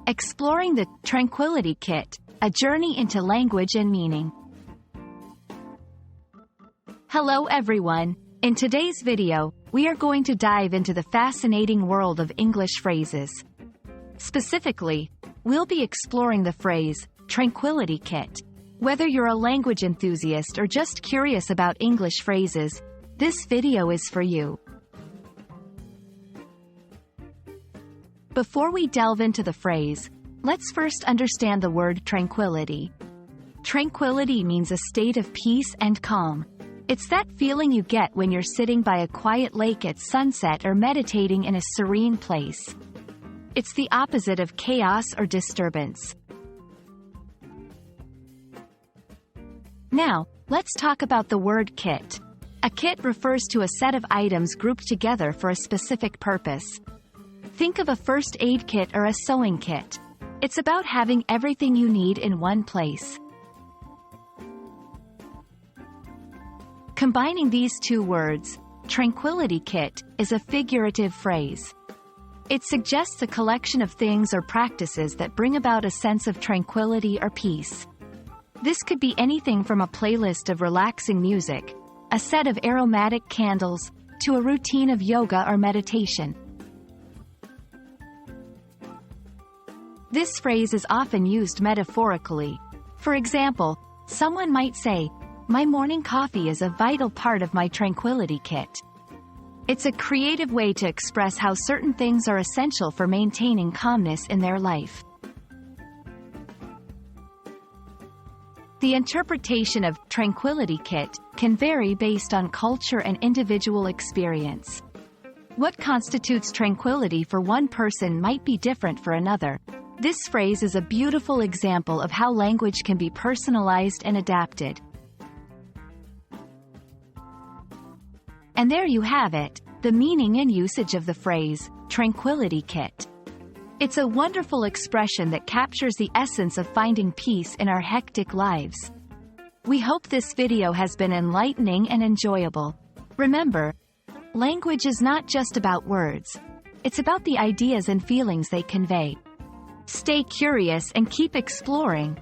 Exploring the Tranquility Kit, a journey into language and meaning. Hello everyone. In today's video, we are going to dive into the fascinating world of English phrases. Specifically, we'll be exploring the phrase, Tranquility Kit. Whether you're a language enthusiast or just curious about English phrases, this video is for you. Before we delve into the phrase, let's first understand the word tranquility. Tranquility means a state of peace and calm. It's that feeling you get when you're sitting by a quiet lake at sunset or meditating in a serene place. It's the opposite of chaos or disturbance. Now, let's talk about the word kit. A kit refers to a set of items grouped together for a specific purpose. Think of a first aid kit or a sewing kit. It's about having everything you need in one place. Combining these two words, Tranquility Kit, is a figurative phrase. It suggests a collection of things or practices that bring about a sense of tranquility or peace. This could be anything from a playlist of relaxing music, a set of aromatic candles, to a routine of yoga or meditation. This phrase is often used metaphorically. For example, someone might say, "My morning coffee is a vital part of my tranquility kit." It's a creative way to express how certain things are essential for maintaining calmness in their life. The interpretation of Tranquility Kit can vary based on culture and individual experience. What constitutes tranquility for one person might be different for another. This phrase is a beautiful example of how language can be personalized and adapted. And there you have it, the meaning and usage of the phrase, Tranquility Kit. It's a wonderful expression that captures the essence of finding peace in our hectic lives. We hope this video has been enlightening and enjoyable. Remember, language is not just about words. It's about the ideas and feelings they convey. Stay curious and keep exploring.